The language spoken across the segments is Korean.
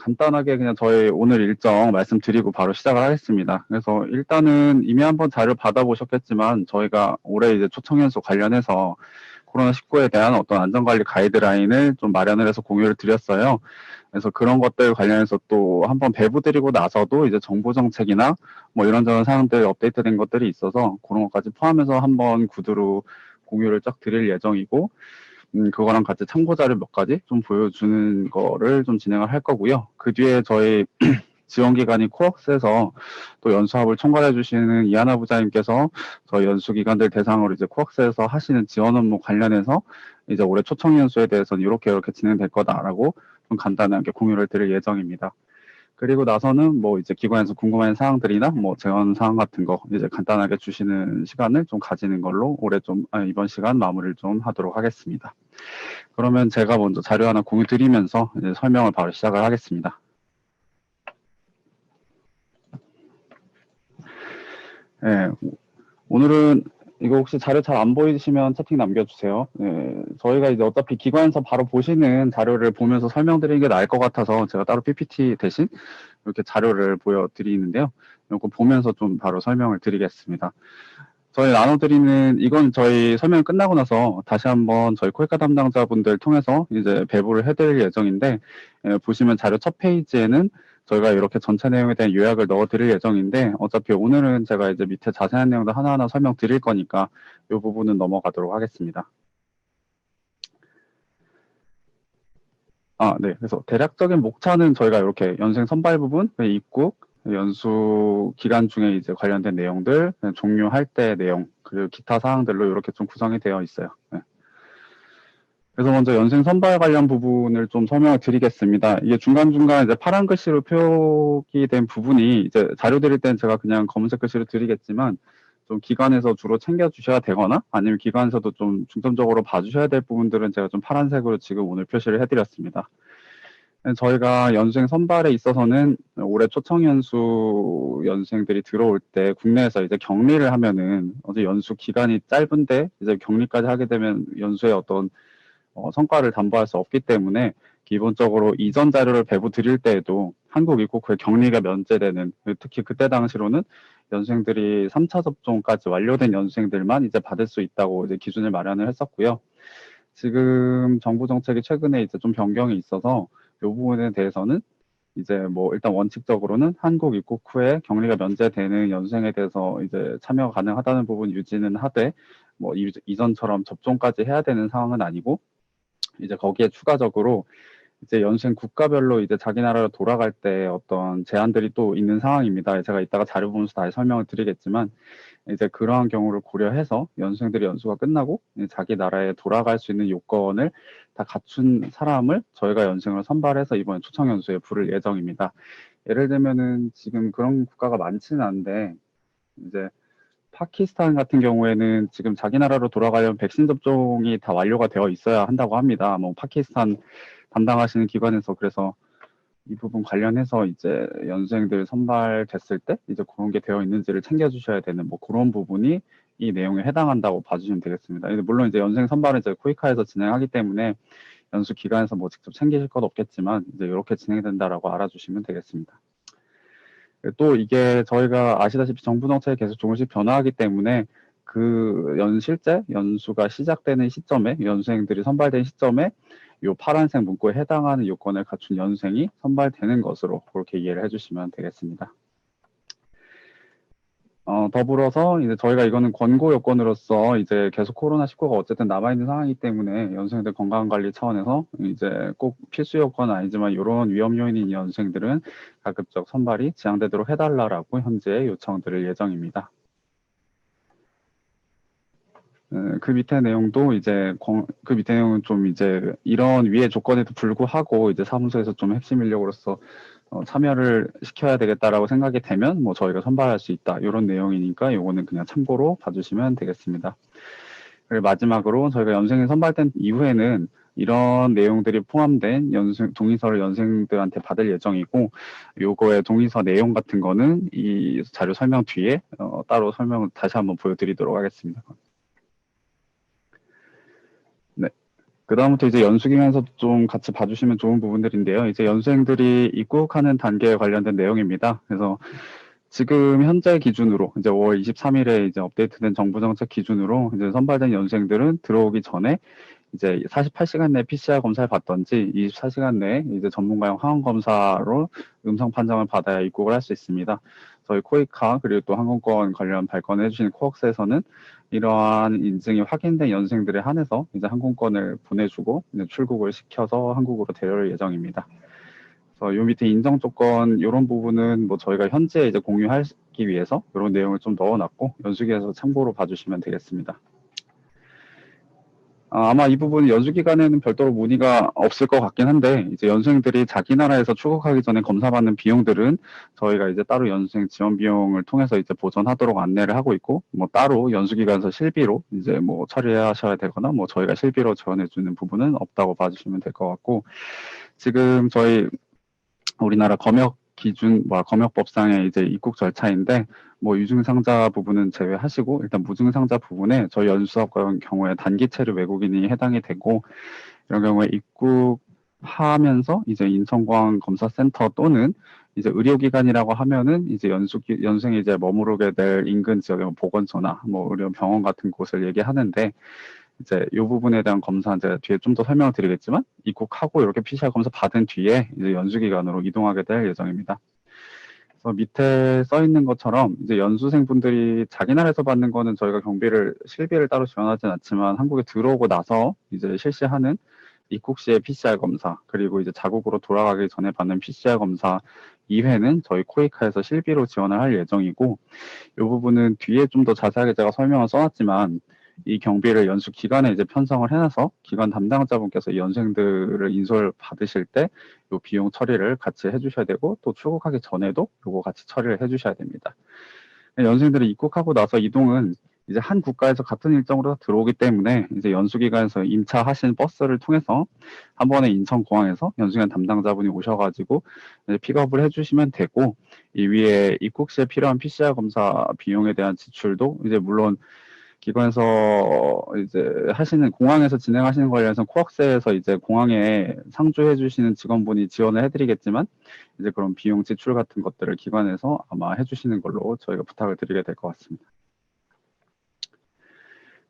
간단하게 그냥 저희 오늘 일정 말씀드리고 바로 시작을 하겠습니다. 그래서 일단은 이미 한번 자료 받아보셨겠지만 저희가 올해 이제 초청연수 관련해서 코로나19에 대한 어떤 안전관리 가이드라인을 좀 마련을 해서 공유를 드렸어요. 그래서 그런 것들 관련해서 또 한번 배부 드리고 나서도 이제 정보 정책이나 뭐 이런저런 사항들 업데이트된 것들이 있어서 그런 것까지 포함해서 한번 구두로 공유를 쫙 드릴 예정이고, 그거랑 같이 참고 자료 몇 가지 좀 보여주는 거를 좀 진행을 할 거고요. 그 뒤에 저희 지원기관인 코엑스에서 또 연수합을 총괄해 주시는 이하나 부장님께서 저희 연수기관들 대상으로 이제 코엑스에서 하시는 지원 업무 관련해서 이제 올해 초청 연수에 대해서는 이렇게 진행될 거다라고 좀 간단하게 공유를 드릴 예정입니다. 그리고 나서는 뭐 이제 기관에서 궁금한 사항들이나 뭐 재원 사항 같은 거 이제 간단하게 주시는 시간을 좀 가지는 걸로 올해 이번 시간 마무리를 좀 하도록 하겠습니다. 그러면 제가 먼저 자료 하나 공유 드리면서 이제 설명을 바로 시작을 하겠습니다. 네, 오늘은 이거 혹시 자료 잘 안 보이시면 채팅 남겨주세요. 네, 저희가 이제 어차피 기관에서 바로 보시는 자료를 보면서 설명드리는 게 나을 것 같아서 제가 따로 PPT 대신 이렇게 자료를 보여드리는데요. 이거 보면서 좀 바로 설명을 드리겠습니다. 저희 나눠드리는 이건 저희 설명 끝나고 나서 다시 한번 저희 코이카 담당자분들 통해서 이제 배부를 해드릴 예정인데, 보시면 자료 첫 페이지에는 저희가 이렇게 전체 내용에 대한 요약을 넣어드릴 예정인데, 어차피 오늘은 제가 이제 밑에 자세한 내용도 하나하나 설명드릴 거니까 이 부분은 넘어가도록 하겠습니다. 네. 그래서 대략적인 목차는 저희가 이렇게 연생 선발 부분, 입국, 연수 기간 중에 이제 관련된 내용들, 종료할 때 내용, 그리고 기타 사항들로 이렇게 좀 구성이 되어 있어요. 네. 그래서 먼저 연생 선발 관련 부분을 좀 설명을 드리겠습니다. 이게 중간중간 이제 파란 글씨로 표기된 부분이 이제 자료 드릴 때는 제가 그냥 검은색 글씨로 드리겠지만 좀 기관에서 주로 챙겨주셔야 되거나 아니면 기관에서도 좀 중점적으로 봐주셔야 될 부분들은 제가 좀 파란색으로 지금 오늘 표시를 해드렸습니다. 저희가 연수생 선발에 있어서는 올해 초청 연수 연수생들이 들어올 때 국내에서 이제 격리를 하면은 어제 연수 기간이 짧은데 이제 격리까지 하게 되면 연수의 어떤 성과를 담보할 수 없기 때문에 기본적으로 이전 자료를 배부 드릴 때에도 한국 입국 후에 격리가 면제되는, 특히 그때 당시로는 연수생들이 3차 접종까지 완료된 연수생들만 이제 받을 수 있다고 이제 기준을 마련을 했었고요. 지금 정부 정책이 최근에 이제 좀 변경이 있어서 이 부분에 대해서는 이제 뭐 일단 원칙적으로는 한국 입국 후에 격리가 면제되는 연수생에 대해서 이제 참여 가능하다는 부분 유지는 하되 뭐 이전처럼 접종까지 해야 되는 상황은 아니고 이제 거기에 추가적으로 이제 연수생 국가별로 이제 자기 나라로 돌아갈 때 어떤 제한들이 또 있는 상황입니다. 제가 이따가 자료 보면서 다시 설명을 드리겠지만 이제 그러한 경우를 고려해서 연수생들이 연수가 끝나고 자기 나라에 돌아갈 수 있는 요건을 다 갖춘 사람을 저희가 연수생으로 선발해서 이번에 초청 연수에 부를 예정입니다. 예를 들면은 지금 그런 국가가 많지는 않은데 이제 파키스탄 같은 경우에는 지금 자기 나라로 돌아가려면 백신 접종이 다 완료가 되어 있어야 한다고 합니다. 뭐 파키스탄 담당하시는 기관에서 그래서 이 부분 관련해서 이제 연수생들 선발됐을 때 이제 그런 게 되어 있는지를 챙겨주셔야 되는 뭐 그런 부분이 이 내용에 해당한다고 봐주시면 되겠습니다. 물론 이제 연수생 선발은 이제 코이카에서 진행하기 때문에 연수 기관에서 뭐 직접 챙기실 건 없겠지만 이제 이렇게 진행된다라고 알아주시면 되겠습니다. 또 이게 저희가 아시다시피 정부 정책이 계속 조금씩 변화하기 때문에 그 실제 연수가 시작되는 시점에 연수생들이 선발된 시점에 이 파란색 문구에 해당하는 요건을 갖춘 연수생이 선발되는 것으로 그렇게 이해를 해주시면 되겠습니다. 더불어서 이제 저희가 이거는 권고 요건으로서 이제 계속 코로나19가 어쨌든 남아있는 상황이기 때문에 연수생들 건강관리 차원에서 이제 꼭 필수 요건은 아니지만 이런 위험 요인인 연수생들은 가급적 선발이 지양되도록 해달라고 현재 요청드릴 예정입니다. 그 밑에 내용도 이제 그 밑에 내용은 좀 이제 이런 위의 조건에도 불구하고 이제 사무소에서 좀 핵심 인력으로서 참여를 시켜야 되겠다라고 생각이 되면 뭐 저희가 선발할 수 있다 이런 내용이니까 이거는 그냥 참고로 봐주시면 되겠습니다. 그리고 마지막으로 저희가 연수생이 선발된 이후에는 이런 내용들이 포함된 동의서를 연수생들한테 받을 예정이고 요거의 동의서 내용 같은 거는 이 자료 설명 뒤에 따로 설명을 다시 한번 보여드리도록 하겠습니다. 네. 그다음부터 이제 연수기간에서 좀 같이 봐주시면 좋은 부분들인데요. 이제 연수생들이 입국하는 단계에 관련된 내용입니다. 그래서 지금 현재 기준으로 이제 5월 23일에 이제 업데이트된 정부 정책 기준으로 이제 선발된 연수생들은 들어오기 전에 이제 48시간 내에 PCR 검사를 받던지 24시간 내에 이제 전문가용 항원 검사로 음성 판정을 받아야 입국을 할 수 있습니다. 저희 코이카 그리고 또 항공권 관련 발권을 해주시는 코엑스에서는 이러한 인증이 확인된 연수생들에 한해서 이제 항공권을 보내주고 이제 출국을 시켜서 한국으로 데려올 예정입니다. 그래서 요 밑에 인정 조건 이런 부분은 뭐 저희가 현재 이제 공유하기 위해서 이런 내용을 좀 넣어놨고 연수기에서 참고로 봐주시면 되겠습니다. 아마 이 부분 연수 기간에는 별도로 문의가 없을 것 같긴 한데 이제 연수생들이 자기 나라에서 출국하기 전에 검사받는 비용들은 저희가 이제 따로 연수생 지원 비용을 통해서 이제 보전하도록 안내를 하고 있고 뭐 따로 연수 기간에서 실비로 이제 뭐 처리하셔야 되거나 뭐 저희가 실비로 지원해 주는 부분은 없다고 봐주시면 될 것 같고 지금 저희 우리나라 검역 기준, 검역법상의 이제 입국 절차인데, 뭐 유증상자 부분은 제외하시고, 일단 무증상자 부분에 저희 연수사업 경우에 단기 체류 외국인이 해당이 되고, 이런 경우에 입국하면서 이제 인천공항 검사센터 또는 이제 의료기관이라고 하면은 이제 연수생이 이제 머무르게 될 인근 지역의 뭐 보건소나 뭐 의료병원 같은 곳을 얘기하는데, 이제 이 부분에 대한 검사 이제 뒤에 좀 더 설명을 드리겠지만 입국하고 이렇게 PCR 검사 받은 뒤에 이제 연수기관으로 이동하게 될 예정입니다. 그래서 밑에 써 있는 것처럼 이제 연수생분들이 자기 나라에서 받는 거는 저희가 실비를 따로 지원하진 않지만 한국에 들어오고 나서 이제 실시하는 입국 시의 PCR 검사 그리고 이제 자국으로 돌아가기 전에 받는 PCR 검사 이외에는 저희 코이카에서 실비로 지원을 할 예정이고 이 부분은 뒤에 좀 더 자세하게 제가 설명을 써놨지만 이 경비를 연수 기간에 이제 편성을 해놔서 기관 담당자분께서 이 연수생들을 인솔 받으실 때 이 비용 처리를 같이 해주셔야 되고 또 출국하기 전에도 이거 같이 처리를 해주셔야 됩니다. 연수생들이 입국하고 나서 이동은 이제 한 국가에서 같은 일정으로 들어오기 때문에 이제 연수기관에서 임차하신 버스를 통해서 한 번에 인천공항에서 연수기관 담당자분이 오셔가지고 이제 픽업을 해주시면 되고 이 위에 입국 시에 필요한 PCR 검사 비용에 대한 지출도 이제 물론 기관에서 이제 공항에서 진행하시는 관련해서 코엑스에서 이제 공항에 상주해 주시는 직원분이 지원을 해드리겠지만 이제 그런 비용 지출 같은 것들을 기관에서 아마 해주시는 걸로 저희가 부탁을 드리게 될 것 같습니다.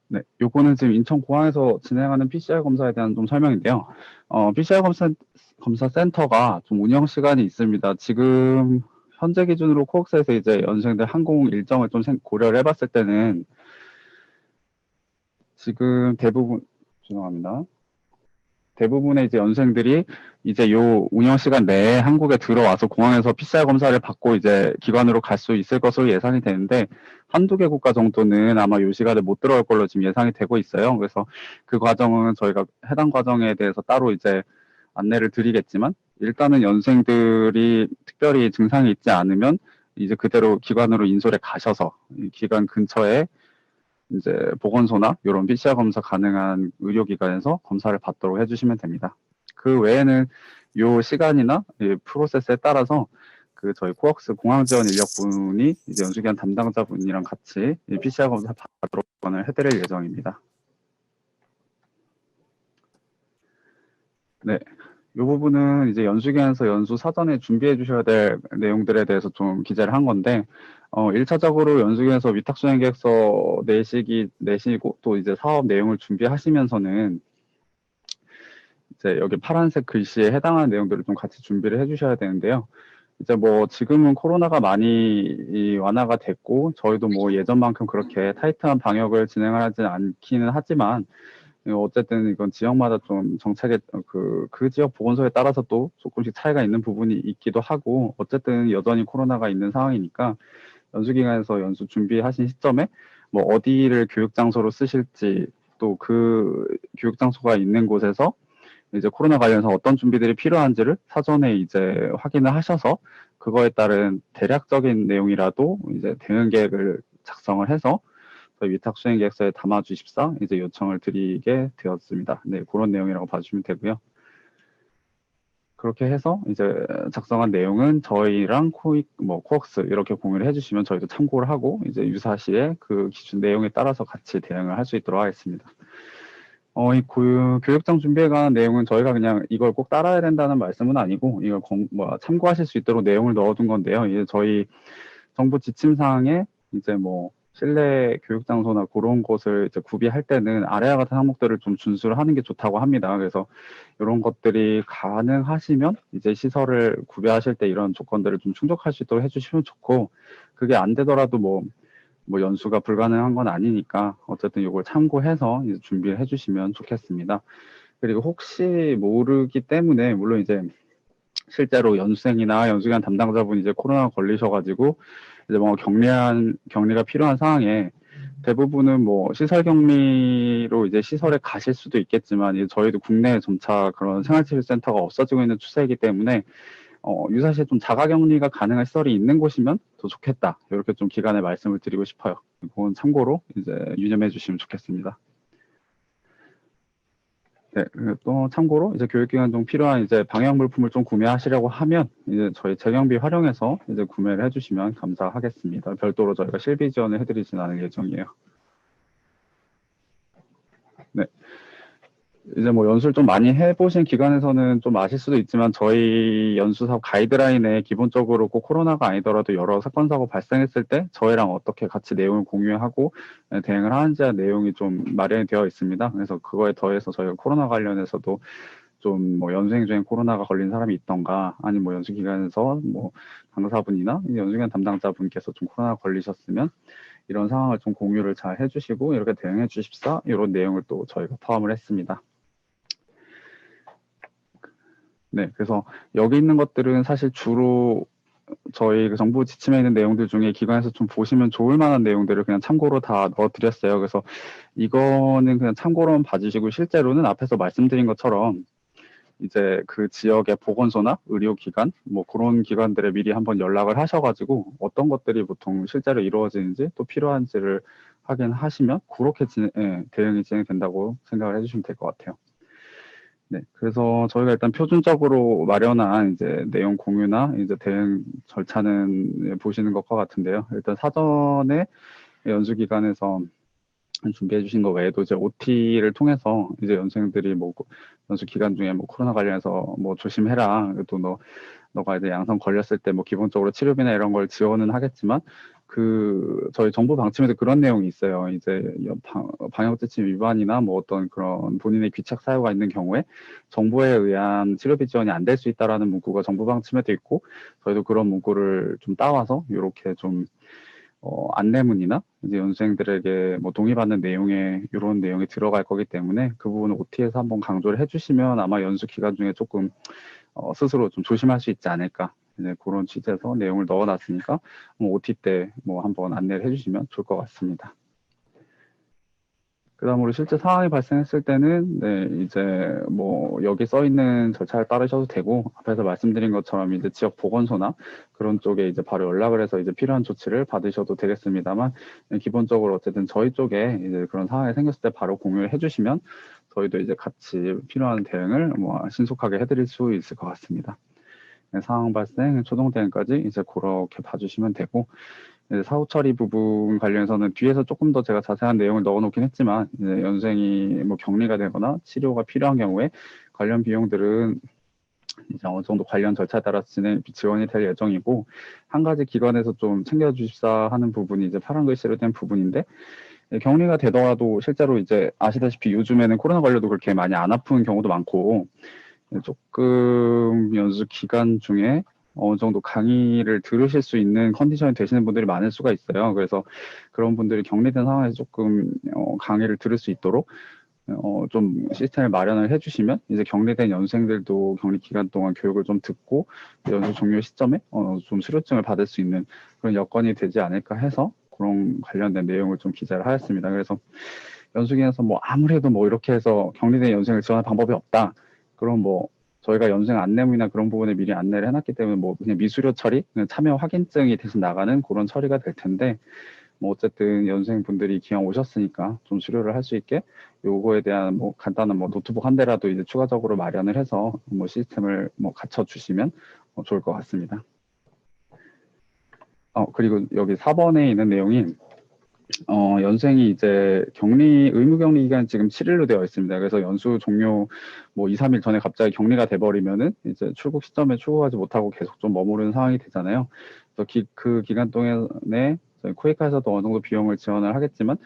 네, 요거는 지금 인천공항에서 진행하는 PCR 검사에 대한 좀 설명인데요. PCR 검사 센터가 좀 운영 시간이 있습니다. 지금 현재 기준으로 코엑스에서 이제 연수생들 항공 일정을 좀 고려를 해봤을 때는 지금 죄송합니다. 대부분의 이제 연수생들이 이제 요 운영 시간 내에 한국에 들어와서 공항에서 PCR 검사를 받고 이제 기관으로 갈 수 있을 것으로 예상이 되는데 한두 개 국가 정도는 아마 요 시간에 못 들어올 걸로 지금 예상이 되고 있어요. 그래서 그 과정은 저희가 해당 과정에 대해서 따로 이제 안내를 드리겠지만 일단은 연수생들이 특별히 증상이 있지 않으면 이제 그대로 기관으로 인솔에 가셔서 이 기관 근처에 이제 보건소나 이런 PCR 검사 가능한 의료기관에서 검사를 받도록 해주시면 됩니다. 그 외에는 요 시간이나 이 프로세스에 따라서 그 저희 코엑스 공항 지원 인력분이 이제 연수기관 담당자분이랑 같이 이 PCR 검사 받도록 지원을 해드릴 예정입니다. 네. 이 부분은 이제 연수기관에서 연수 사전에 준비해 주셔야 될 내용들에 대해서 좀 기재를 한 건데, 1차적으로 연수기관에서 위탁수행 계획서 내시고 또 이제 사업 내용을 준비하시면서는 이제 여기 파란색 글씨에 해당하는 내용들을 좀 같이 준비를 해 주셔야 되는데요. 이제 뭐 지금은 코로나가 많이 완화가 됐고, 저희도 뭐 예전만큼 그렇게 타이트한 방역을 진행하지 않기는 하지만, 어쨌든 이건 지역마다 좀 정책의 그 지역 보건소에 따라서 또 조금씩 차이가 있는 부분이 있기도 하고 어쨌든 여전히 코로나가 있는 상황이니까 연수기관에서 연수 준비하신 시점에 뭐 어디를 교육장소로 쓰실지 또 그 교육장소가 있는 곳에서 이제 코로나 관련해서 어떤 준비들이 필요한지를 사전에 이제 확인을 하셔서 그거에 따른 대략적인 내용이라도 이제 대응 계획을 작성을 해서 저희 위탁 수행 계획서에 담아 주십사 이제 요청을 드리게 되었습니다. 네, 그런 내용이라고 봐주시면 되고요. 그렇게 해서 이제 작성한 내용은 저희랑 코엑스 이렇게 공유를 해주시면 저희도 참고를 하고 이제 유사시에 그 기준 내용에 따라서 같이 대응을 할 수 있도록 하겠습니다. 이 교육장 준비에 관한 내용은 저희가 그냥 이걸 꼭 따라야 된다는 말씀은 아니고, 이걸 참고하실 수 있도록 내용을 넣어둔 건데요. 이제 저희 정부 지침사항에 이제 뭐 실내 교육장소나 그런 곳을 이제 구비할 때는 아래와 같은 항목들을 좀 준수를 하는 게 좋다고 합니다. 그래서 이런 것들이 가능하시면 이제 시설을 구비하실 때 이런 조건들을 좀 충족할 수 있도록 해주시면 좋고, 그게 안 되더라도 뭐 연수가 불가능한 건 아니니까 어쨌든 이걸 참고해서 이제 준비를 해주시면 좋겠습니다. 그리고 혹시 모르기 때문에 물론 이제 실제로 연수생이나 연수기관 담당자분이 이제 코로나 걸리셔가지고 이제 뭐 격리가 필요한 상황에 대부분은 뭐 시설 격리로 이제 시설에 가실 수도 있겠지만 이제 저희도 국내에 점차 그런 생활치료센터가 없어지고 있는 추세이기 때문에 유사시에 좀 자가격리가 가능한 시설이 있는 곳이면 더 좋겠다. 이렇게 좀 기간에 말씀을 드리고 싶어요. 그건 참고로 이제 유념해 주시면 좋겠습니다. 네, 또 참고로 이제 교육기관 중 필요한 이제 방역 물품을 좀 구매하시려고 하면 이제 저희 재경비 활용해서 이제 구매를 해주시면 감사하겠습니다. 별도로 저희가 실비 지원을 해드리진 않을 예정이에요. 네. 이제 뭐 연수를 좀 많이 해보신 기관에서는 좀 아실 수도 있지만 저희 연수사 가이드라인에 기본적으로 꼭 코로나가 아니더라도 여러 사건 사고 발생했을 때 저희랑 어떻게 같이 내용을 공유하고 대응을 하는지 내용이 좀 마련이 되어 있습니다. 그래서 그거에 더해서 저희가 코로나 관련해서도 좀 뭐 연수생 중에 코로나가 걸린 사람이 있던가 아니면 뭐 연수기관에서 뭐 강사분이나 연수기관 담당자분께서 좀 코로나 걸리셨으면 이런 상황을 좀 공유를 잘 해주시고 이렇게 대응해 주십사 이런 내용을 또 저희가 포함을 했습니다. 네, 그래서 여기 있는 것들은 사실 주로 저희 그 정부 지침에 있는 내용들 중에 기관에서 좀 보시면 좋을 만한 내용들을 그냥 참고로 다 넣어드렸어요. 그래서 이거는 그냥 참고로만 봐주시고 실제로는 앞에서 말씀드린 것처럼 이제 그 지역의 보건소나 의료기관 뭐 그런 기관들에 미리 한번 연락을 하셔가지고 어떤 것들이 보통 실제로 이루어지는지 또 필요한지를 확인하시면 그렇게 대응이 진행된다고 생각을 해주시면 될 것 같아요. 네, 그래서 저희가 일단 표준적으로 마련한 이제 내용 공유나 이제 대응 절차는 보시는 것과 같은데요. 일단 사전에 연수기관에서 준비해 주신 거 외에도 이제 OT를 통해서 이제 연수생들이 뭐 연수 기간 중에 뭐 코로나 관련해서 뭐 조심해라. 또 너가 이제 양성 걸렸을 때 뭐 기본적으로 치료비나 이런 걸 지원은 하겠지만 그 저희 정부 방침에도 그런 내용이 있어요. 이제 방역 지침 위반이나 뭐 어떤 그런 본인의 귀착 사유가 있는 경우에 정부에 의한 치료비 지원이 안 될 수 있다라는 문구가 정부 방침에도 있고 저희도 그런 문구를 좀 따와서 이렇게 좀 안내문이나 이제 연수생들에게 뭐 동의받는 내용에 이런 내용이 들어갈 거기 때문에 그 부분을 OT에서 한번 강조를 해주시면 아마 연수 기간 중에 조금 스스로 좀 조심할 수 있지 않을까. 이제 그런 취지에서 내용을 넣어놨으니까 뭐 OT 때 뭐 한번 안내를 해주시면 좋을 것 같습니다. 그 다음으로 실제 상황이 발생했을 때는 네 이제 뭐 여기 써 있는 절차를 따르셔도 되고 앞에서 말씀드린 것처럼 이제 지역 보건소나 그런 쪽에 이제 바로 연락을 해서 이제 필요한 조치를 받으셔도 되겠습니다만 기본적으로 어쨌든 저희 쪽에 이제 그런 상황이 생겼을 때 바로 공유를 해주시면 저희도 이제 같이 필요한 대응을 뭐 신속하게 해드릴 수 있을 것 같습니다. 네, 상황 발생, 초동 대응까지 이제 그렇게 봐주시면 되고 사후 처리 부분 관련해서는 뒤에서 조금 더 제가 자세한 내용을 넣어놓긴 했지만 이제 연생이 뭐 격리가 되거나 치료가 필요한 경우에 관련 비용들은 이제 어느 정도 관련 절차에 따라 지원이 될 예정이고 한 가지 기관에서 좀 챙겨주십사 하는 부분이 이제 파란 글씨로 된 부분인데 격리가 되더라도 실제로 이제 아시다시피 요즘에는 코로나 걸려도 그렇게 많이 안 아픈 경우도 많고 조금 연수 기간 중에 어느 정도 강의를 들으실 수 있는 컨디션이 되시는 분들이 많을 수가 있어요. 그래서 그런 분들이 격리된 상황에서 조금 강의를 들을 수 있도록 좀 시스템을 마련을 해주시면 이제 격리된 연수생들도 격리 기간 동안 교육을 좀 듣고 연수 종료 시점에 좀 수료증을 받을 수 있는 그런 여건이 되지 않을까 해서 그런 관련된 내용을 좀 기재를 하였습니다. 그래서 연수기관에서 뭐 아무래도 뭐 이렇게 해서 격리된 연수생을 지원할 방법이 없다. 그럼 뭐 저희가 연수생 안내문이나 그런 부분에 미리 안내를 해놨기 때문에 뭐 그냥 미수료 처리, 그냥 참여 확인증이 대신 나가는 그런 처리가 될 텐데 뭐 어쨌든 연수생 분들이 기왕 오셨으니까 좀 수료를 할 수 있게 요거에 대한 뭐 간단한 뭐 노트북 한 대라도 이제 추가적으로 마련을 해서 뭐 시스템을 뭐 갖춰 주시면 좋을 것 같습니다. 그리고 여기 4번에 있는 내용이 연생이 이제 의무 격리 기간 지금 7일로 되어 있습니다. 그래서 연수 종료 뭐 2, 3일 전에 갑자기 격리가 돼버리면은 이제 출국 시점에 출국하지 못하고 계속 좀 머무르는 상황이 되잖아요. 그래서 그 기간 동안에 저희 코이카에서도 어느 정도 비용을 지원을 하겠지만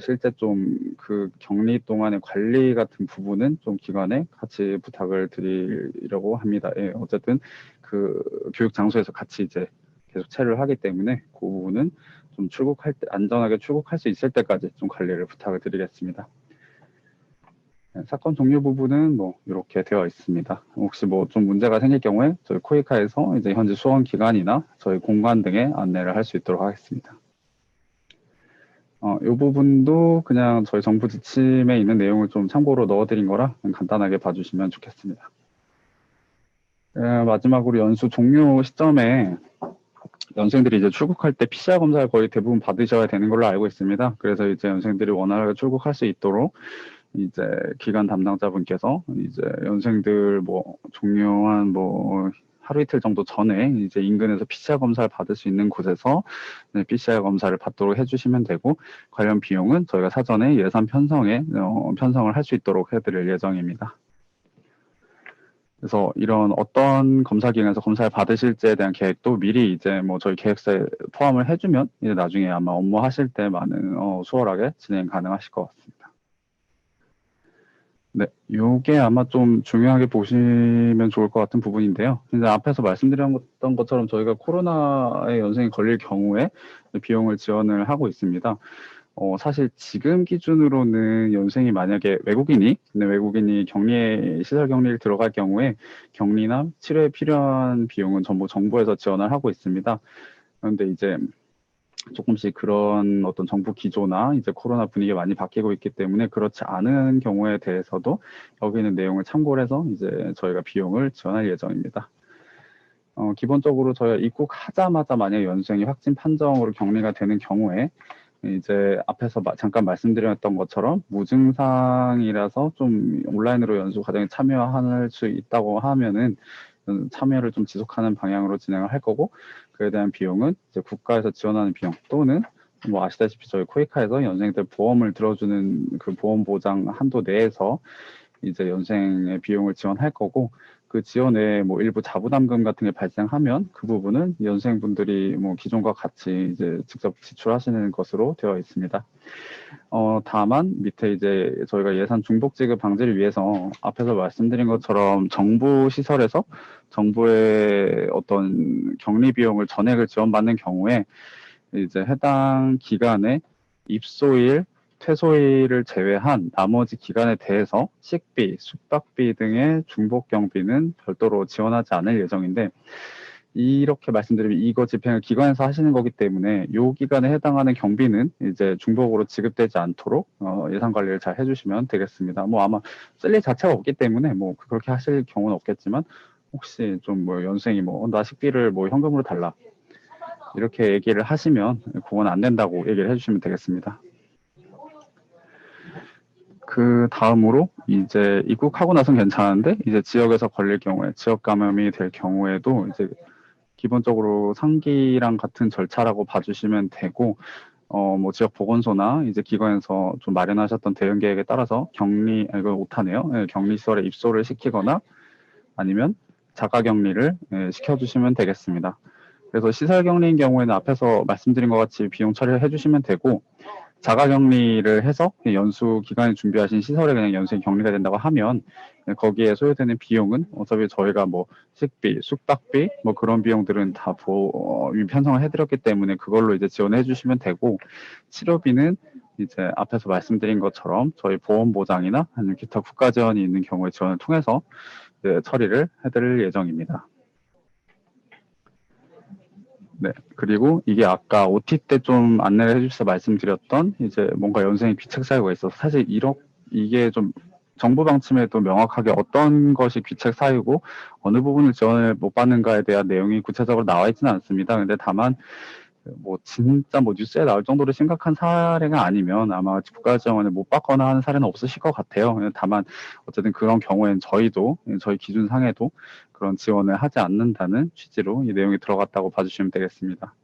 실제 좀 그 격리 동안의 관리 같은 부분은 좀 기관에 같이 부탁을 드리려고 합니다. 예, 어쨌든 그 교육 장소에서 같이 이제 계속 체류를 하기 때문에 그 부분은 좀 안전하게 출국할 수 있을 때까지 좀 관리를 부탁을 드리겠습니다. 네, 사건 종료 부분은 뭐 이렇게 되어 있습니다. 혹시 뭐 좀 문제가 생길 경우에 저희 코이카에서 이제 현재 수원 기관이나 저희 공관 등에 안내를 할 수 있도록 하겠습니다. 이 부분도 그냥 저희 정부 지침에 있는 내용을 좀 참고로 넣어드린 거라 간단하게 봐주시면 좋겠습니다. 마지막으로 연수 종료 시점에 연생들이 이제 출국할 때 PCR 검사를 거의 대부분 받으셔야 되는 걸로 알고 있습니다. 그래서 이제 연생들이 원활하게 출국할 수 있도록 이제 기관 담당자분께서 이제 연생들 뭐 종료한 뭐 하루 이틀 정도 전에 이제 인근에서 PCR 검사를 받을 수 있는 곳에서 PCR 검사를 받도록 해주시면 되고, 관련 비용은 저희가 사전에 예산 편성을 할 수 있도록 해드릴 예정입니다. 그래서 이런 어떤 검사 기관에서 검사를 받으실지에 대한 계획도 미리 이제 뭐 저희 계획서에 포함을 해주면 이제 나중에 아마 업무하실 때 많은 수월하게 진행 가능하실 것 같습니다. 네, 요게 아마 좀 중요하게 보시면 좋을 것 같은 부분인데요. 이제 앞에서 말씀드렸던 것처럼 저희가 코로나에 연생이 걸릴 경우에 비용을 지원을 하고 있습니다. 사실 지금 기준으로는 연생이 만약에 외국인이 시설 격리를 들어갈 경우에 격리나 치료에 필요한 비용은 전부 정부에서 지원을 하고 있습니다. 그런데 이제 조금씩 그런 어떤 정부 기조나 이제 코로나 분위기가 많이 바뀌고 있기 때문에 그렇지 않은 경우에 대해서도 여기 있는 내용을 참고를 해서 이제 저희가 비용을 지원할 예정입니다. 기본적으로 저희가 입국하자마자 만약 연수생이 확진 판정으로 격리가 되는 경우에 이제 앞에서 잠깐 말씀드렸던 것처럼 무증상이라서 좀 온라인으로 연수 과정에 참여할 수 있다고 하면은 참여를 좀 지속하는 방향으로 진행을 할 거고, 그에 대한 비용은 이제 국가에서 지원하는 비용 또는 뭐 아시다시피 저희 코이카에서 연생들 보험을 들어주는 그 보험 보장 한도 내에서 이제 연생의 비용을 지원할 거고, 그 지원에 뭐 일부 자부담금 같은 게 발생하면 그 부분은 연생분들이 뭐 기존과 같이 이제 직접 지출하시는 것으로 되어 있습니다. 다만 밑에 이제 저희가 예산 중복 지급 방지를 위해서 앞에서 말씀드린 것처럼 정부 시설에서 정부의 어떤 격리 비용을 전액을 지원받는 경우에 이제 해당 기간에 입소일, 퇴소일을 제외한 나머지 기간에 대해서 식비, 숙박비 등의 중복 경비는 별도로 지원하지 않을 예정인데, 이렇게 말씀드리면 이거 집행을 기관에서 하시는 거기 때문에 이 기간에 해당하는 경비는 이제 중복으로 지급되지 않도록 예산 관리를 잘 해주시면 되겠습니다. 뭐 아마 쓸 일 자체가 없기 때문에 뭐 그렇게 하실 경우는 없겠지만, 혹시 좀 뭐 연수생이 뭐 나 식비를 뭐 현금으로 달라 이렇게 얘기를 하시면 그건 안 된다고 얘기를 해주시면 되겠습니다. 그 다음으로 이제 입국하고 나선 괜찮은데 이제 지역에서 걸릴 경우에 지역 감염이 될 경우에도 이제 기본적으로 상기랑 같은 절차라고 봐주시면 되고, 뭐 지역 보건소나 이제 기관에서 좀 마련하셨던 대응 계획에 따라서 이거 오타네요. 예, 격리시설에 입소를 시키거나 아니면 자가 격리를 시켜주시면 되겠습니다. 그래서 시설 격리인 경우에는 앞에서 말씀드린 것 같이 비용 처리를 해주시면 되고, 자가 격리를 해서 연수 기간에 준비하신 시설에 그냥 연수에 격리가 된다고 하면 거기에 소요되는 비용은 어차피 저희가 뭐 식비, 숙박비 뭐 그런 비용들은 다 편성을 해드렸기 때문에 그걸로 이제 지원해 주시면 되고, 치료비는 이제 앞에서 말씀드린 것처럼 저희 보험 보장이나 아니면 기타 국가 지원이 있는 경우에 지원을 통해서 처리를 해드릴 예정입니다. 네. 그리고 이게 아까 OT 때 좀 안내를 해주셔서 말씀드렸던 이제 뭔가 연생의 귀책 사유가 있어서 사실 이게 좀 정부 방침에도 명확하게 어떤 것이 귀책 사유고 어느 부분을 지원을 못 받는가에 대한 내용이 구체적으로 나와 있지는 않습니다. 근데 다만 뭐 진짜 뭐 뉴스에 나올 정도로 심각한 사례가 아니면 아마 국가 지원을 못 받거나 하는 사례는 없으실 것 같아요. 다만 어쨌든 그런 경우에는 저희 기준상에도 그런 지원을 하지 않는다는 취지로 이 내용이 들어갔다고 봐주시면 되겠습니다.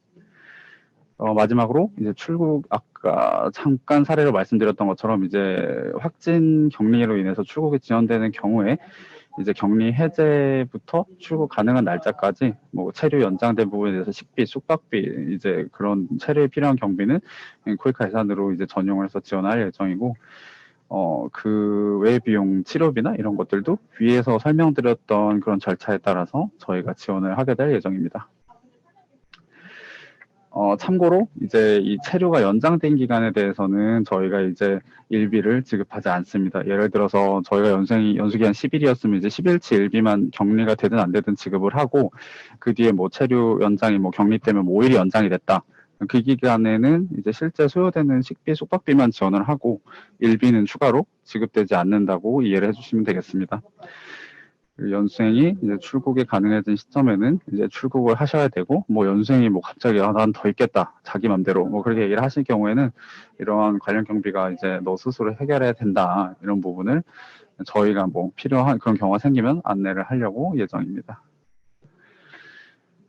마지막으로 이제 출국 아까 잠깐 사례로 말씀드렸던 것처럼 이제 확진 격리로 인해서 출국이 지연되는 경우에 이제 격리 해제부터 출국 가능한 날짜까지 뭐 체류 연장된 부분에 대해서 식비, 숙박비 이제 그런 체류에 필요한 경비는 코이카 예산으로 이제 전용을 해서 지원할 예정이고 그 외 비용 치료비나 이런 것들도 위에서 설명드렸던 그런 절차에 따라서 저희가 지원을 하게 될 예정입니다. 참고로 이제 이 체류가 연장된 기간에 대해서는 저희가 이제 일비를 지급하지 않습니다. 예를 들어서 저희가 연수기간 10일이었으면 이제 10일치 일비만 격리가 되든 안 되든 지급을 하고 그 뒤에 뭐 체류 연장이 뭐 격리 때문에 뭐 5일이 연장이 됐다. 그 기간에는 이제 실제 소요되는 식비, 숙박비만 지원을 하고 일비는 추가로 지급되지 않는다고 이해를 해주시면 되겠습니다. 연수생이 이제 출국이 가능해진 시점에는 이제 출국을 하셔야 되고, 뭐 연수생이 뭐 갑자기 난 더 있겠다 자기 맘대로 뭐 그렇게 얘기를 하실 경우에는 이러한 관련 경비가 이제 너 스스로 해결해야 된다 이런 부분을 저희가 뭐 필요한 그런 경우가 생기면 안내를 하려고 예정입니다.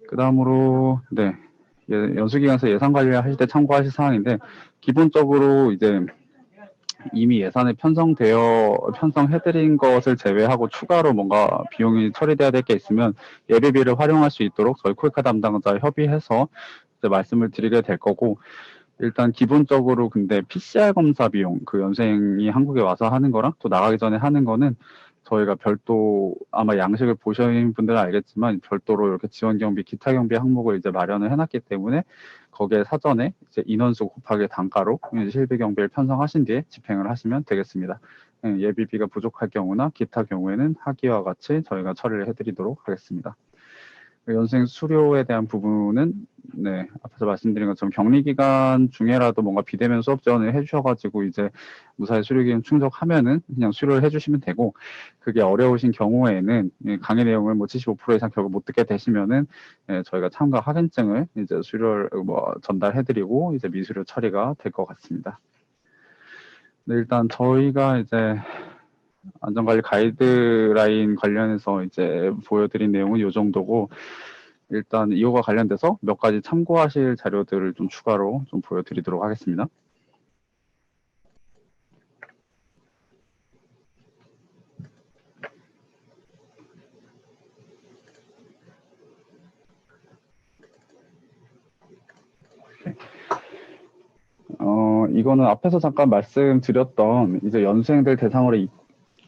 그 다음으로 네 연수기간에서 예산 관리하실 때 참고하실 사항인데 기본적으로 이제 이미 예산에 편성해드린 것을 제외하고 추가로 뭔가 비용이 처리돼야 될 게 있으면 예비비를 활용할 수 있도록 저희 코이카 담당자 협의해서 이제 말씀을 드리게 될 거고 일단 기본적으로 근데 PCR 검사 비용 그 연생이 한국에 와서 하는 거랑 또 나가기 전에 하는 거는 저희가 별도 아마 양식을 보신 분들은 알겠지만 별도로 이렇게 지원 경비, 기타 경비 항목을 이제 마련을 해놨기 때문에 거기에 사전에 이제 인원수 곱하기 단가로 실비 경비를 편성하신 뒤에 집행을 하시면 되겠습니다. 예비비가 부족할 경우나 기타 경우에는 하기와 같이 저희가 처리를 해드리도록 하겠습니다. 연수생 수료에 대한 부분은 네 앞에서 말씀드린 것처럼 격리 기간 중에라도 뭔가 비대면 수업 지원을 해주셔가지고 이제 무사히 수료 기간 충족하면은 그냥 수료를 해주시면 되고 그게 어려우신 경우에는 강의 내용을 뭐 75% 이상 결국 못 듣게 되시면은 저희가 참가 확인증을 이제 수료를 뭐 전달해드리고 이제 미수료 처리가 될 것 같습니다. 네, 일단 저희가 이제 안전관리 가이드라인 관련해서 이제 보여드린 내용은 이 정도고 일단 이거와 관련돼서 몇 가지 참고하실 자료들을 좀 추가로 좀 보여드리도록 하겠습니다. 이거는 앞에서 잠깐 말씀드렸던 이제 연수생들 대상으로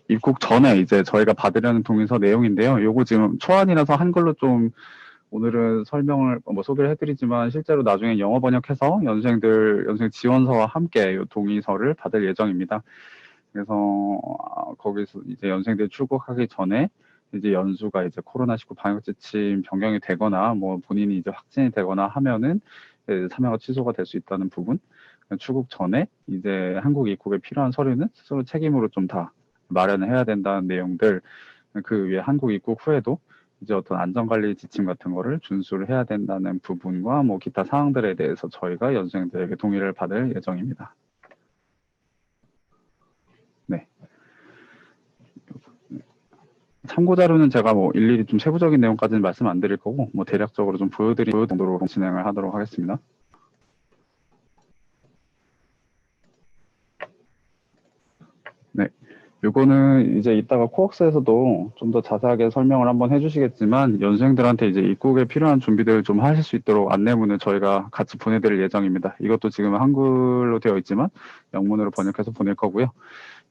입국 전에 이제 저희가 받으려는 동의서 내용인데요. 요거 지금 초안이라서 한글로 좀 오늘은 설명을 뭐 소개를 해드리지만 실제로 나중에 영어 번역해서 연수생 지원서와 함께 이 동의서를 받을 예정입니다. 그래서 거기서 이제 연수생들이 출국하기 전에 이제 연수가 이제 코로나19 방역 지침 변경이 되거나 뭐 본인이 이제 확진이 되거나 하면은 참여가 취소가 될 수 있다는 부분. 출국 전에 이제 한국 입국에 필요한 서류는 스스로 책임으로 좀 다 마련을 해야 된다는 내용들. 그 위에 한국 입국 후에도 이제 어떤 안전관리 지침 같은 거를 준수를 해야 된다는 부분과 뭐 기타 사항들에 대해서 저희가 연수생들에게 동의를 받을 예정입니다. 네. 참고 자료는 제가 뭐 일일이 좀 세부적인 내용까지는 말씀 안 드릴 거고 뭐 대략적으로 좀 보여드리는 정도로 진행을 하도록 하겠습니다. 네. 요거는 이제 이따가 코엑스에서도 좀 더 자세하게 설명을 한번 해주시겠지만 연수생들한테 이제 입국에 필요한 준비들을 좀 하실 수 있도록 안내문을 저희가 같이 보내드릴 예정입니다. 이것도 지금 한글로 되어 있지만 영문으로 번역해서 보낼 거고요.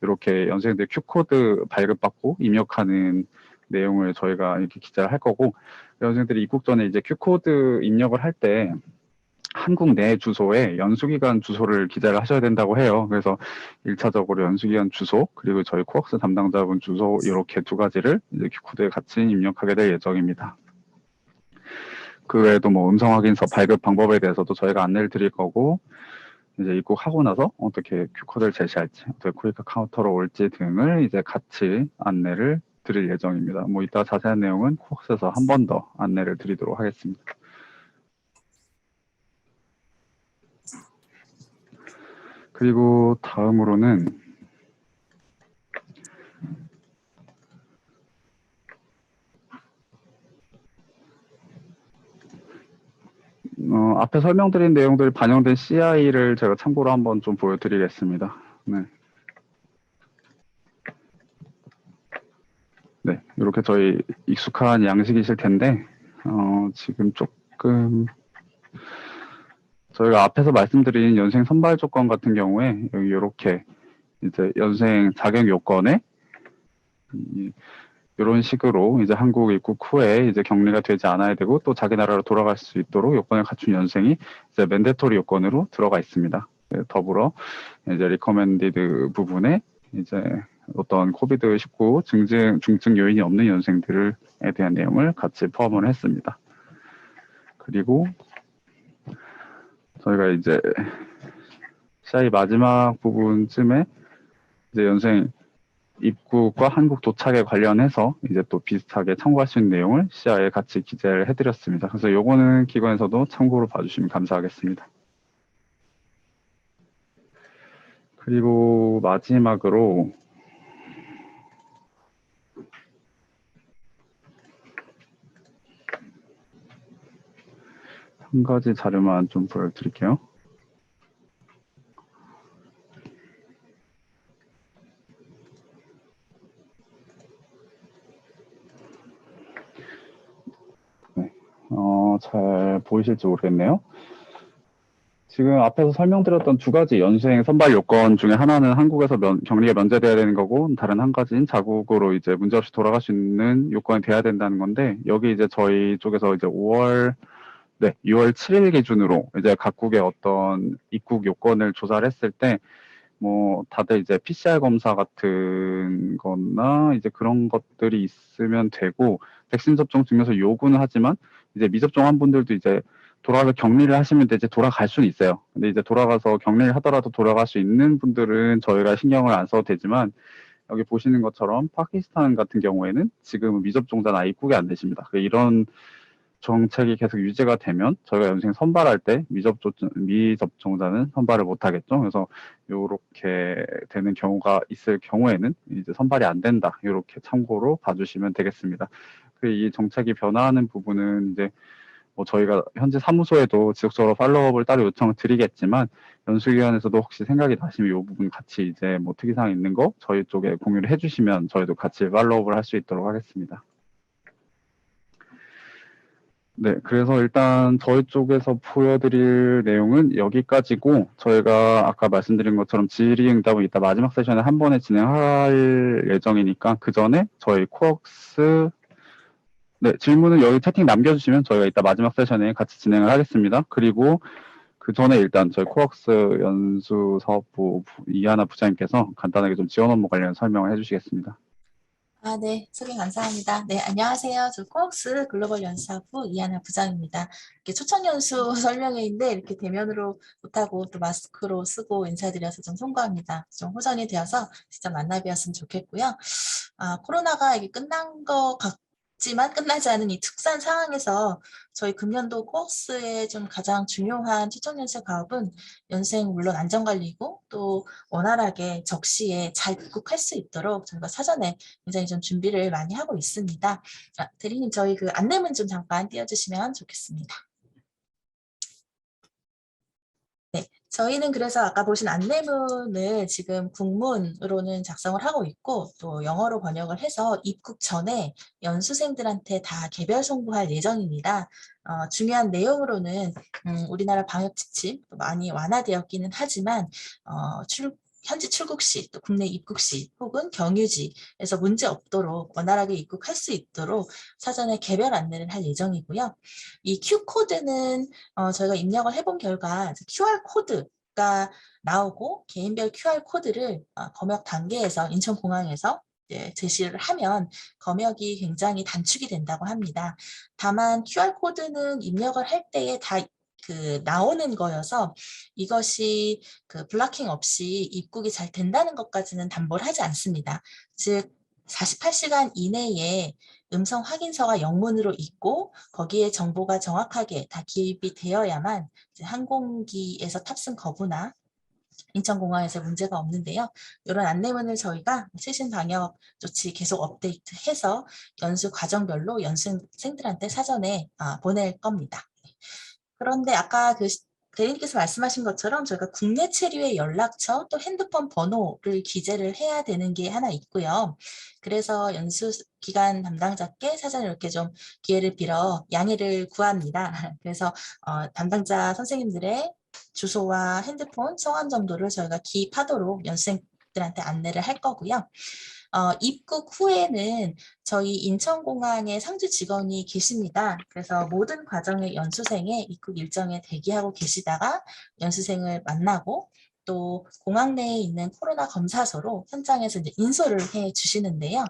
이렇게 연수생들 Q코드 발급받고 입력하는 내용을 저희가 이렇게 기재를 할 거고 연수생들이 입국 전에 이제 Q코드 입력을 할 때 한국 내 주소에 연수기간 주소를 기재를 하셔야 된다고 해요. 그래서 1차적으로 연수기간 주소 그리고 저희 코엑스 담당자분 주소 이렇게 두 가지를 이제 Q코드에 같이 입력하게 될 예정입니다. 그 외에도 뭐 음성 확인서 발급 방법에 대해서도 저희가 안내를 드릴 거고 이제 입국하고 나서 어떻게 Q코드를 제시할지, 어떻게 코이카 카운터로 올지 등을 이제 같이 안내를 드릴 예정입니다. 뭐 이따 자세한 내용은 코엑스에서 한 번 더 안내를 드리도록 하겠습니다. 그리고 다음으로는 앞에 설명드린 내용들이 반영된 CI를 제가 참고로 한번 좀 보여드리겠습니다. 네. 네, 이렇게 저희 익숙한 양식이실 텐데, 지금 조금, 저희가 앞에서 말씀드린 연생 선발 조건 같은 경우에, 여기 이렇게 이제 연생 자격 요건에, 이런 식으로 이제 한국 입국 후에 이제 격리가 되지 않아야 되고 또 자기 나라로 돌아갈 수 있도록 요건을 갖춘 연생이 이제 맨데토리 요건으로 들어가 있습니다. 더불어 이제 리커멘디드 부분에 이제 어떤 코비드-19 중증 요인이 없는 연생들에 대한 내용을 같이 포함을 했습니다. 그리고 저희가 이제 CI 마지막 부분쯤에 이제 연생 입국과 한국 도착에 관련해서 이제 또 비슷하게 참고할 수 있는 내용을 CI에 같이 기재를 해드렸습니다. 그래서 요거는 기관에서도 참고로 봐주시면 감사하겠습니다. 그리고 마지막으로 한 가지 자료만 좀 보여드릴게요. 네, 잘 보이실지 모르겠네요. 지금 앞에서 설명드렸던 두 가지 연수행 선발 요건 중에 하나는 한국에서 격리가 면제돼야 되는 거고, 다른 한 가지는 자국으로 이제 문제없이 돌아갈 수 있는 요건이 돼야 된다는 건데, 여기 이제 저희 쪽에서 이제 6월 7일 기준으로 이제 각국의 어떤 입국 요건을 조사를 했을 때, 뭐 다들 이제 PCR 검사 같은 거나 이제 그런 것들이 있으면 되고, 백신 접종 증명서 요구는 하지만 이제 미접종한 분들도 이제 돌아가서 격리를 하시면 이제 돌아갈 수는 있어요. 근데 이제 돌아가서 격리를 하더라도 돌아갈 수 있는 분들은 저희가 신경을 안 써도 되지만, 여기 보시는 것처럼 파키스탄 같은 경우에는 지금 미접종자는 아예 입국이 안 되십니다. 이런 정책이 계속 유지가 되면 저희가 연생 선발할 때 미접종자는 선발을 못 하겠죠. 그래서 이렇게 되는 경우가 있을 경우에는 이제 선발이 안 된다. 이렇게 참고로 봐주시면 되겠습니다. 이 정책이 변화하는 부분은 이제 뭐 저희가 현재 사무소에도 지속적으로 팔로우업을 따로 요청을 드리겠지만, 연수기관에서도 혹시 생각이 나시면 이 부분 같이 이제 뭐 특이사항 있는 거 저희 쪽에 공유를 해주시면 저희도 같이 팔로우업을 할 수 있도록 하겠습니다. 네, 그래서 일단 저희 쪽에서 보여드릴 내용은 여기까지고, 저희가 아까 말씀드린 것처럼 질의응답을 이따 마지막 세션에 한 번에 진행할 예정이니까 그 전에 저희 코엑스 질문은 여기 채팅 남겨주시면 저희가 이따 마지막 세션에 같이 진행을 하겠습니다. 그리고 그 전에 일단 저희 코엑스 연수사업부 이하나 부장님께서 간단하게 좀 지원 업무 관련 설명을 해주시겠습니다. 네, 소개 감사합니다. 네, 안녕하세요. 저 코엑스 글로벌 연수사부 이하나 부장입니다. 이렇게 초청 연수 설명회인데 이렇게 대면으로 못하고 또 마스크로 쓰고 인사드려서 좀 송구합니다. 좀 호전이 되어서 진짜 만나뵈었으면 좋겠고요. 코로나가 이게 끝난 것 같지만 끝나지 않은 이 특수한 상황에서 저희 금년도 코엑스의 좀 가장 중요한 초청 연수 가업은 연수행 물론 안전관리고 또 원활하게 적시에 잘 입국할 수 있도록 저희가 사전에 굉장히 좀 준비를 많이 하고 있습니다. 대리님, 저희 그 안내문 좀 잠깐 띄워주시면 좋겠습니다. 네, 저희는 그래서 아까 보신 안내문을 지금 국문으로는 작성을 하고 있고 또 영어로 번역을 해서 입국 전에 연수생들한테 다 개별 송부할 예정입니다. 중요한 내용으로는 우리나라 방역 지침 많이 완화되었기는 하지만 현지 출국 시, 또 국내 입국 시 혹은 경유지에서 문제 없도록 원활하게 입국할 수 있도록 사전에 개별 안내를 할 예정이고요. 이 Q코드는 저희가 입력을 해본 결과 QR코드가 나오고 개인별 QR코드를 검역 단계에서 인천공항에서 제시를 하면 검역이 굉장히 단축이 된다고 합니다. 다만 QR코드는 입력을 할 때에 다 나오는 거여서 이것이 블락킹 없이 입국이 잘 된다는 것까지는 담보를 하지 않습니다. 즉 48시간 이내에 음성 확인서가 영문으로 있고 거기에 정보가 정확하게 다 기입이 되어야만 항공기에서 탑승 거부나 인천공항에서 문제가 없는데요. 이런 안내문을 저희가 최신 방역 조치 계속 업데이트해서 연수 과정별로 연수생들한테 사전에 보낼 겁니다. 그런데 아까 대리님께서 말씀하신 것처럼 저희가 국내 체류의 연락처 또 핸드폰 번호를 기재를 해야 되는 게 하나 있고요. 그래서 연수 기간 담당자께 사전에 이렇게 좀 기회를 빌어 양해를 구합니다. 그래서 담당자 선생님들의 주소와 핸드폰, 성함 정도를 저희가 기입하도록 연수생들한테 안내를 할 거고요. 입국 후에는 저희 인천공항에 상주 직원이 계십니다. 그래서 모든 과정의 연수생의 입국 일정에 대기하고 계시다가 연수생을 만나고 또 공항 내에 있는 코로나 검사소로 현장에서 이제 인솔을 해 주시는데요.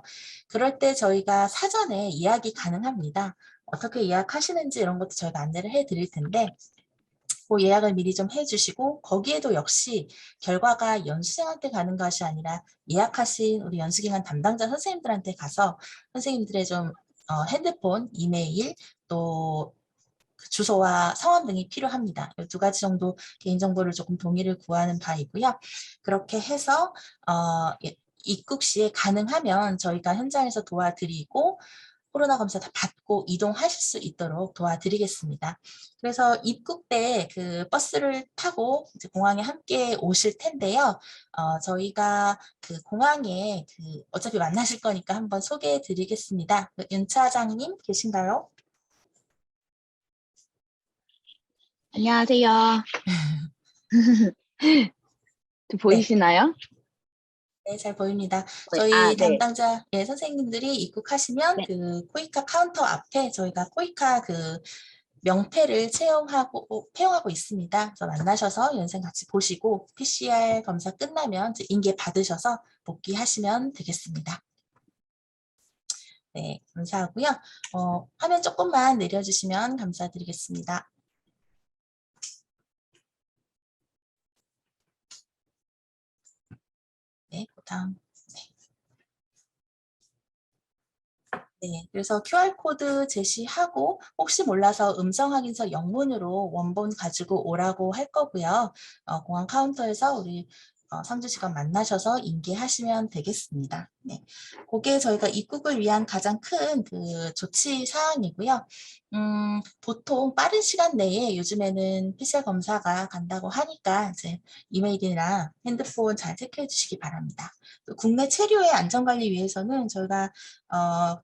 그럴 때 저희가 사전에 예약이 가능합니다. 어떻게 예약하시는지 이런 것도 저희가 안내를 해 드릴 텐데 그 예약을 미리 좀 해주시고 거기에도 역시 결과가 연수생한테 가는 것이 아니라 예약하신 우리 연수기관 담당자 선생님들한테 가서 선생님들의 좀 핸드폰, 이메일, 또 주소와 성함 등이 필요합니다. 이 두 가지 정도 개인정보를 조금 동의를 구하는 바이고요. 그렇게 해서 입국 시에 가능하면 저희가 현장에서 도와드리고 코로나 검사 다 받고 이동하실 수 있도록 도와드리겠습니다. 그래서 입국 때 그 버스를 타고 이제 공항에 함께 오실 텐데요. 저희가 그 공항에 어차피 만나실 거니까 한번 소개해 드리겠습니다. 윤 차장님 계신가요? 안녕하세요. 네. 보이시나요? 네, 잘 보입니다. 네. 저희 네. 담당자 선생님들이 입국하시면 네. 그 코이카 카운터 앞에 저희가 코이카 그 명패를 채용하고 있습니다. 그래서 만나셔서 연생 같이 보시고 PCR 검사 끝나면 이제 인계 받으셔서 복귀하시면 되겠습니다. 네, 감사하고요. 화면 조금만 내려주시면 감사드리겠습니다. 네, 그다음. 네, 그래서 QR코드 제시하고 혹시 몰라서 음성 확인서 영문으로 원본 가지고 오라고 할 거고요. 공항 카운터에서 우리 상주시간 만나셔서 인계하시면 되겠습니다. 네, 그게 저희가 입국을 위한 가장 큰 그 조치 사항이고요. 보통 빠른 시간 내에 요즘에는 PCR 검사가 간다고 하니까 이제 이메일이나 핸드폰 잘 체크해 주시기 바랍니다. 또 국내 체류의 안전관리 위해서는 저희가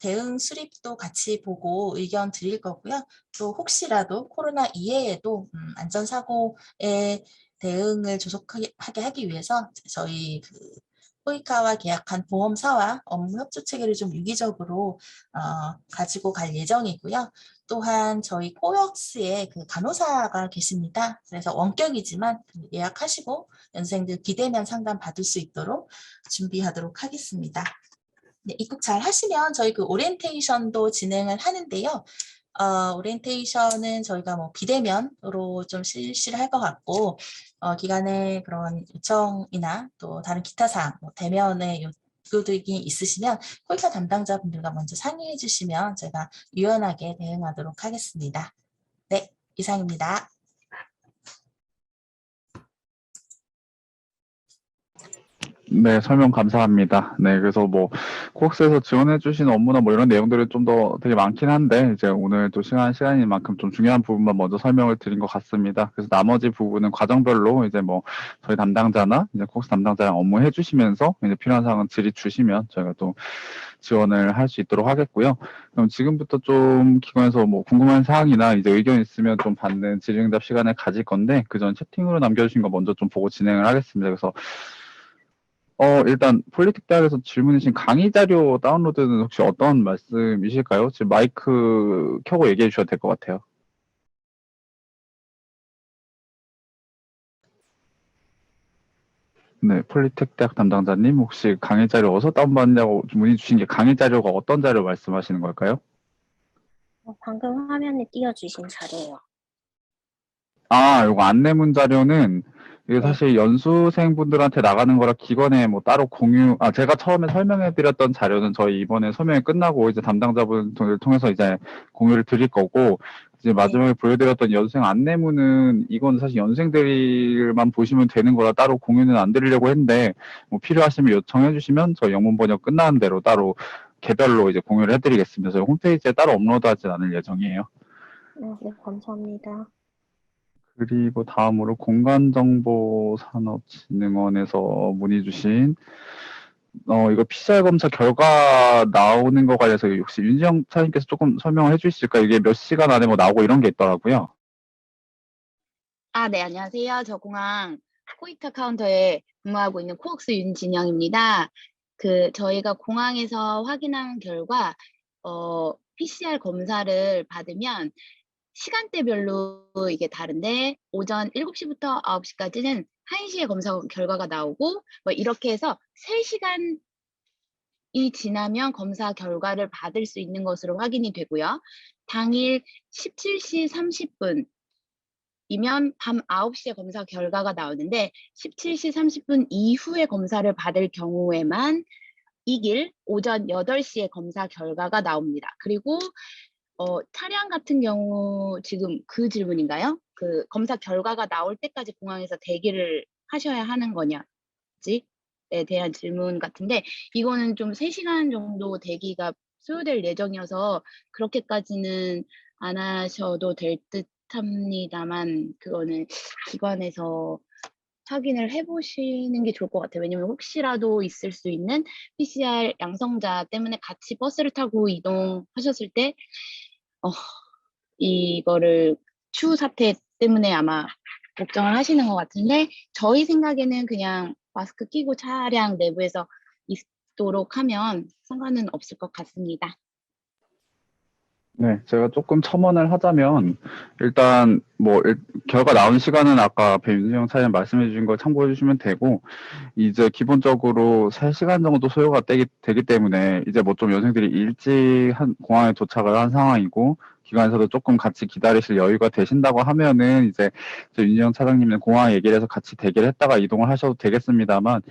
대응 수립도 같이 보고 의견 드릴 거고요. 또 혹시라도 코로나 이외에도 안전사고에 대응을 조속하게 하기 위해서 저희 코이카와 계약한 보험사와 업무 협조 체계를 좀 유기적으로 가지고 갈 예정이고요. 또한 저희 코역스에 그 간호사가 계십니다. 그래서 원격이지만 예약하시고 연생들 비대면 상담 받을 수 있도록 준비하도록 하겠습니다. 네, 입국 잘 하시면 저희 그 오리엔테이션도 진행을 하는데요. 오리엔테이션은 저희가 뭐 비대면으로 좀 실시를 할 것 같고, 기간에 그런 요청이나 또 다른 기타 사항, 뭐 대면의 요구들이 있으시면 코이카 담당자분들과 먼저 상의해 주시면 제가 유연하게 대응하도록 하겠습니다. 네, 이상입니다. 네, 설명 감사합니다. 네, 그래서 뭐 코엑스에서 지원해 주신 업무나 뭐 이런 내용들이 좀 더 되게 많긴 한데 이제 오늘 또 시간인 만큼 좀 중요한 부분만 먼저 설명을 드린 것 같습니다. 그래서 나머지 부분은 과정별로 이제 뭐 저희 담당자나 이제 코엑스 담당자랑 업무해 주시면서 이제 필요한 사항은 질의 주시면 저희가 또 지원을 할 수 있도록 하겠고요. 그럼 지금부터 좀 기관에서 뭐 궁금한 사항이나 이제 의견 있으면 좀 받는 질의응답 시간을 가질 건데 그 전 채팅으로 남겨주신 거 먼저 좀 보고 진행을 하겠습니다. 그래서 일단 폴리틱 대학에서 질문해 주신 강의 자료 다운로드는 혹시 어떤 말씀이실까요? 지금 마이크 켜고 얘기해 주셔도 될 것 같아요. 네, 폴리텍 대학 담당자님 혹시 강의 자료 어디서 다운받냐고 문의 주신 게 강의 자료가 어떤 자료 말씀하시는 걸까요? 방금 화면에 띄워주신 자료요. 요거 안내문 자료는 이게 네. 사실 연수생분들한테 나가는 거라 기관에 뭐 따로 제가 처음에 설명해 드렸던 자료는 저희 이번에 설명이 끝나고 이제 담당자분들을 통해서 이제 공유를 드릴 거고, 이제 마지막에 보여드렸던 연수생 안내문은 이건 사실 연수생들만 보시면 되는 거라 따로 공유는 안 드리려고 했는데, 뭐 필요하시면 요청해 주시면 저희 영문 번역 끝나는 대로 따로 개별로 이제 공유를 해드리겠습니다. 저희 홈페이지에 따로 업로드하진 않을 예정이에요. 네, 감사합니다. 그리고 다음으로 공간정보산업진흥원에서 문의 주신 이거 PCR 검사 결과 나오는 거 관해서 혹시 윤지영 차장님께서 조금 설명을 해주실까요? 이게 몇 시간 안에 뭐 나오고 이런 게 있더라고요. 네, 안녕하세요. 저 공항 코이카 카운터에 근무하고 있는 코옥스 윤진영입니다. 저희가 공항에서 확인한 결과, PCR 검사를 받으면 시간대별로 이게 다른데, 오전 7시부터 9시까지는 1시에 검사 결과가 나오고, 뭐 이렇게 해서 3시간이 지나면 검사 결과를 받을 수 있는 것으로 확인이 되고요. 당일 17시 30분, 이면 밤 9시에 검사 결과가 나오는데 17시 30분 이후에 검사를 받을 경우에만 이길 오전 8시에 검사 결과가 나옵니다. 그리고 차량 같은 경우 지금 그 질문인가요? 그 검사 결과가 나올 때까지 공항에서 대기를 하셔야 하는 거냐지에 대한 질문 같은데, 이거는 좀 3시간 정도 대기가 소요될 예정이어서 그렇게까지는 안 하셔도 될 듯합니다만, 그거는 기관에서 확인을 해보시는 게 좋을 것 같아요. 왜냐면 혹시라도 있을 수 있는 PCR 양성자 때문에 같이 버스를 타고 이동하셨을 때 이거를 추후 사태 때문에 아마 걱정을 하시는 것 같은데, 저희 생각에는 그냥 마스크 끼고 차량 내부에서 있도록 하면 상관은 없을 것 같습니다. 네, 제가 조금 첨언을 하자면 일단 뭐 결과 나온 시간은 아까 배윤정 차장님 말씀해 주신 걸 참고해 주시면 되고, 이제 기본적으로 3시간 정도 소요가 되기 때문에 이제 뭐 좀 여생들이 일찍 공항에 도착을 한 상황이고 기관에서도 조금 같이 기다리실 여유가 되신다고 하면은 이제 윤지영 차장님은 공항에 얘기를 해서 같이 대기를 했다가 이동을 하셔도 되겠습니다만,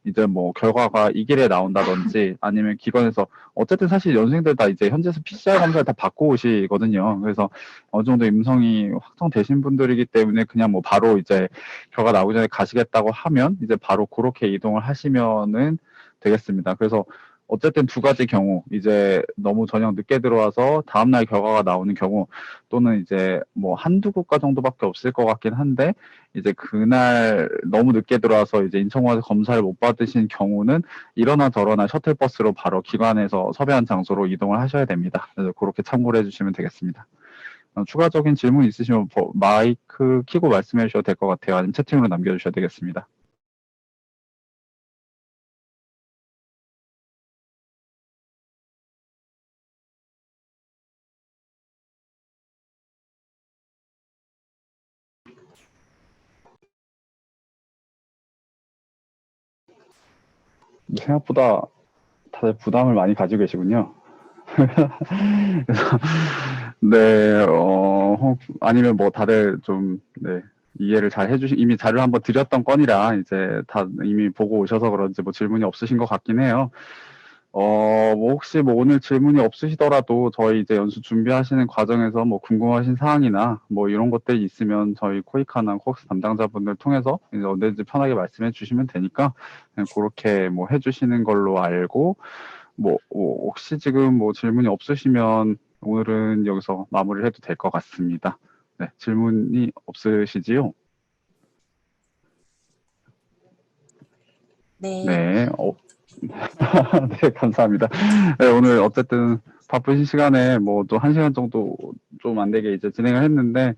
이제 뭐 결과가 이 길에 나온다든지 아니면 기관에서 어쨌든 사실 연수생들 다 이제 현지에서 PCR 검사를 다 받고 오시거든요. 그래서 어느 정도 음성이 확정되신 분들이기 때문에 그냥 뭐 바로 이제 결과 나오기 전에 가시겠다고 하면 이제 바로 그렇게 이동을 하시면은 되겠습니다. 그래서 어쨌든 두 가지 경우, 이제 너무 저녁 늦게 들어와서 다음날 결과가 나오는 경우, 또는 이제 뭐 한두 국가 정도밖에 없을 것 같긴 한데, 이제 그날 너무 늦게 들어와서 이제 인천공항에서 검사를 못 받으신 경우는 이러나 저러나 셔틀버스로 바로 기관에서 섭외한 장소로 이동을 하셔야 됩니다. 그래서 그렇게 참고를 해주시면 되겠습니다. 추가적인 질문 있으시면 마이크 켜고 말씀해 주셔도 될 것 같아요. 아니면 채팅으로 남겨주셔도 되겠습니다. 생각보다 다들 부담을 많이 가지고 계시군요. 그래서 네, 아니면 뭐 다들 좀 네, 이해를 잘 이미 자료를 한번 드렸던 건이라 이제 다 이미 보고 오셔서 그런지 뭐 질문이 없으신 것 같긴 해요. 뭐 혹시 뭐 오늘 질문이 없으시더라도 저희 이제 연수 준비하시는 과정에서 뭐 궁금하신 사항이나 뭐 이런 것들이 있으면 저희 코이카나 코엑스 담당자분들 통해서 이제 언제든지 편하게 말씀해 주시면 되니까 그냥 그렇게 뭐 해주시는 걸로 알고, 뭐 혹시 지금 뭐 질문이 없으시면 오늘은 여기서 마무리를 해도 될 것 같습니다. 네, 질문이 없으시지요? 네. 네, 네, 감사합니다. 네, 오늘 어쨌든 바쁘신 시간에 뭐 또 1시간 정도 좀 안 되게 이제 진행을 했는데,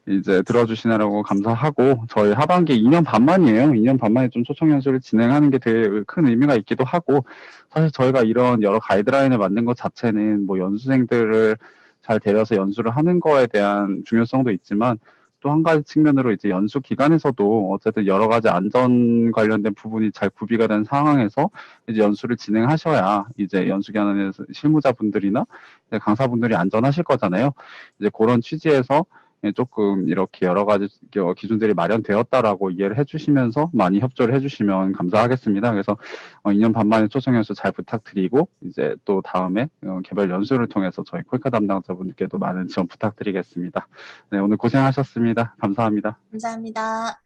이제 들어주시느라고 감사하고, 저희 하반기 2년 반 만이에요. 2년 반 만에 좀 초청 연수를 진행하는 게 되게 큰 의미가 있기도 하고, 사실 저희가 이런 여러 가이드라인을 만든 것 자체는 뭐 연수생들을 잘 데려서 연수를 하는 거에 대한 중요성도 있지만, 또 한 가지 측면으로 이제 연수 기간에서도 어쨌든 여러 가지 안전 관련된 부분이 잘 구비가 된 상황에서 이제 연수를 진행하셔야 이제 연수 기관에서 실무자분들이나 강사분들이 안전하실 거잖아요. 이제 그런 취지에서 조금 이렇게 여러 가지 기준들이 마련되었다라고 이해를 해주시면서 많이 협조를 해주시면 감사하겠습니다. 그래서 2년 반 만에 초청 연수 잘 부탁드리고, 이제 또 다음에 개별 연수를 통해서 저희 콜카 담당자분들께도 많은 지원 부탁드리겠습니다. 네, 오늘 고생하셨습니다. 감사합니다. 감사합니다.